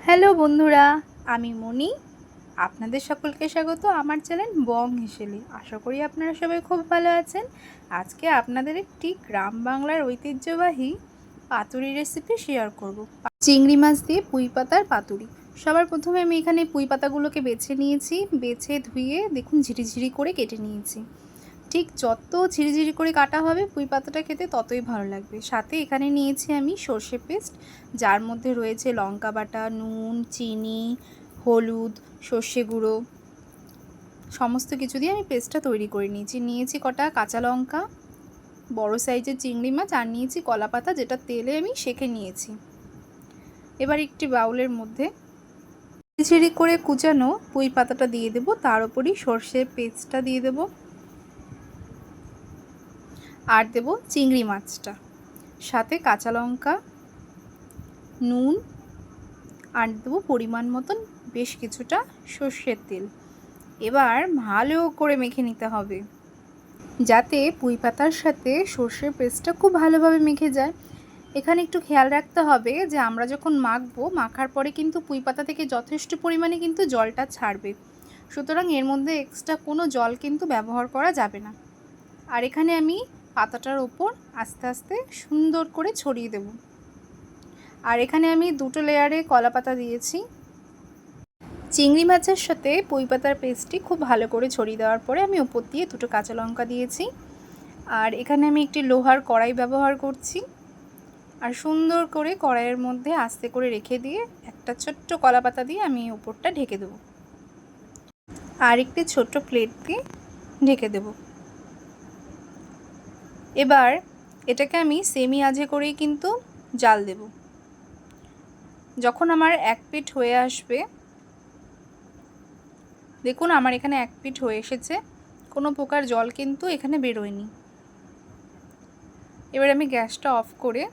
Hello বন্ধুরা, আমি মনি। আপনাদের সকলকে স্বাগত আমার চ্যানেল বং হেসেলে। আশা করি আপনারা সবাই খুব ভালো আছেন। আজকে আপনাদের একটি গ্রাম বাংলার ঐতিহ্যবাহী পাতুরি রেসিপি শেয়ার করব। চিংড়ি মাছ দিয়ে পুঁই পাতার পাতুরি। সবার প্রথমে আমি এখানে পুঁই পাতাগুলোকে বেছে নিয়েছি। বেছে ধুয়ে দেখুন ঝিরিঝিরি করে কেটে নিয়েছি। ঠিক যত ঝিরিঝিরি করে কাটা হবে পুঁই পাতাটা খেতে ততই ভালো লাগবে। সাথে এখানে নিয়েছি আমি সর্ষে পেস্ট, যার মধ্যে রয়েছে লঙ্কা বাটা, নুন, চিনি, হলুদ, সর্ষে গুঁড়ো, সমস্ত কিছু দিয়ে আমি পেস্টটা তৈরি করে নিয়েছি। নিয়েছি কটা কাঁচা লঙ্কা, বড় সাইজের চিংড়ি মাছ, আর নিয়েছি কলা পাতা, যেটা তেলে আমি সেঁকে নিয়েছি। এবার একটি বাউলের মধ্যে ঝিরিঝিরি করে কুচানো পুঁই পাতাটা দিয়ে দেবো, তার উপরই সর্ষের পেস্টটা দিয়ে দেবো, আর দেব চিংড়ি মাছটা, সাথে কাঁচা লঙ্কা, নুন, আর দেবো পরিমাণ মতন বেশ কিছুটা সর্ষের তেল। এবার ভালো করে মেখে নিতে হবে, যাতে পুঁই পাতার সাথে সর্ষের পেস্টটা খুব ভালোভাবে মেখে যায়। এখানে একটু খেয়াল রাখতে হবে যে আমরা যখন মাখবো, মাখার পরে কিন্তু পুঁই পাতা থেকে যথেষ্ট পরিমাণে কিন্তু জলটা ছাড়বে, সুতরাং এর মধ্যে এক্সট্রা কোনো জল কিন্তু ব্যবহার করা যাবে না। আর এখানে আমি পাতাটার ওপর আস্তে আস্তে সুন্দর করে ছড়িয়ে দেব। আর এখানে আমি দুটো লেয়ারে কলা পাতা দিয়েছি। চিংড়ি মাছের সাথে পুঁই পাতার পেস্টটি খুব ভালো করে ছড়িয়ে দেওয়ার পরে আমি ওপর দিয়ে দুটো কাঁচা লঙ্কা দিয়েছি। আর এখানে আমি একটি লোহার কড়াই ব্যবহার করছি। আর সুন্দর করে কড়াইয়ের মধ্যে আস্তে করে রেখে দিয়ে একটা ছোট্ট কলা পাতা দিয়ে আমি ওপরটা ঢেকে দেব। আর একটি ছোট্ট প্লেট দিয়ে ঢেকে দেব। এবার এটাকে আমি সেমি আঁচে করেই কিন্তু জাল দেব। যখন আমার এক পিঠ হয়ে আসবে, দেখুন আমার এখানে এক পিঠ হয়ে এসেছে, কোনো প্রকার জল কিন্তু এখানে বেরোয়নি। এবার আমি গ্যাসটা অফ করে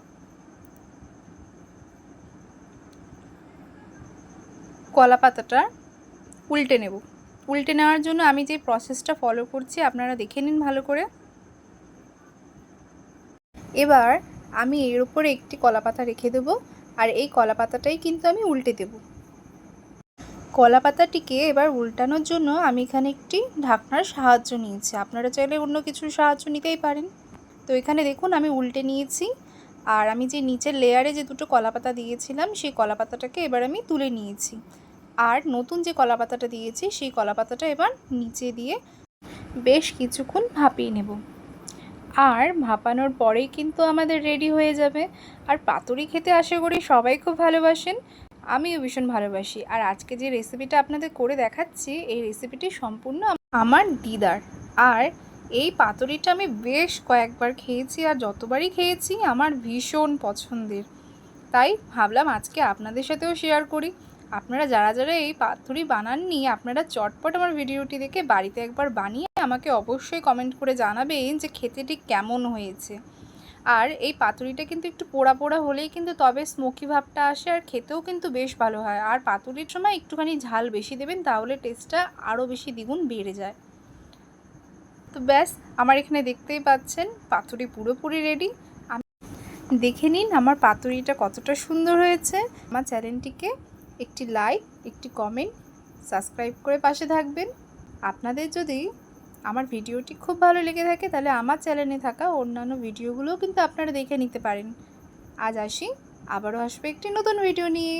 কলা পাতাটা উল্টে নেব। উল্টে নেওয়ার জন্য আমি যে প্রসেসটা ফলো করছি আপনারা দেখে নিন ভালো করে। এবার আমি এর উপরে একটি কলা পাতা রেখে দেবো, আর এই কলা পাতাটাই কিন্তু আমি উল্টে দেব। কলা পাতাটিকে এবার উল্টানোর জন্য আমি এখানে একটি ঢাকনার সাহায্য নিয়েছি। আপনারা চাইলে অন্য কিছুর সাহায্য নিতেই পারেন। তো এখানে দেখুন আমি উল্টে নিয়েছি, আর আমি যে নিচের লেয়ারে যে দুটো কলা পাতা দিয়েছিলাম সেই কলা পাতাটাকে এবার আমি তুলে নিয়েছি। আর নতুন যে কলা পাতাটা দিয়েছি সেই কলা পাতাটা এবার নিচে দিয়ে বেশ কিছুক্ষণ ভাপিয়ে নেব। আর ভাপানোর পরেই কিন্তু আমাদের রেডি হয়ে যাবে। আর পাতুরি খেতে আশা করি সবাই খুব ভালোবাসেন, আমিও ভীষণ ভালোবাসি। আর আজকে যে রেসিপিটা আপনাদের করে দেখাচ্ছি, এই রেসিপিটি সম্পূর্ণ আমার দিদার। আর এই পাতুরিটা আমি বেশ কয়েকবার খেয়েছি, আর যতবারই খেয়েছি আমার ভীষণ পছন্দের। তাই ভাবলাম আজকে আপনাদের সাথেও শেয়ার করি। আপনারা যারা যারা এই পাতুরি বানাননি, আপনারা চটপট আমার ভিডিওটি দেখে বাড়িতে একবার বানিয়ে আমাকে অবশ্যই কমেন্ট করে জানাবেন যে খেতে ঠিক কেমন হয়েছে। আর এই পাতুরিটা কিন্তু একটু পোড়া পোড়া হলেই কিন্তু তবে স্মোকি ভাবটা আসে, আর খেতেও কিন্তু বেশ ভালো হয়। আর পাতুরির সময় একটুখানি ঝাল বেশি দেবেন, তাহলে টেস্টটা আরও বেশি দ্বিগুণ বেড়ে যায়। তো ব্যাস, আমার এখানে দেখতেই পাচ্ছেন পাতুরি পুরোপুরি রেডি। দেখে নিন আমার পাতুরিটা কতটা সুন্দর হয়েছে। আমার চ্যানেলটিকে একটি লাইক, একটি কমেন্ট, সাবস্ক্রাইব করে পাশে থাকবেন। আপনাদের যদি আমার ভিডিওটি খুব ভালো লেগে থাকে, তাহলে আমার চ্যানেলে থাকা অন্যান্য ভিডিওগুলোও কিন্তু আপনারা দেখে নিতে পারেন। আজ আসি, আবারও আসবে একটি নতুন ভিডিও নিয়ে।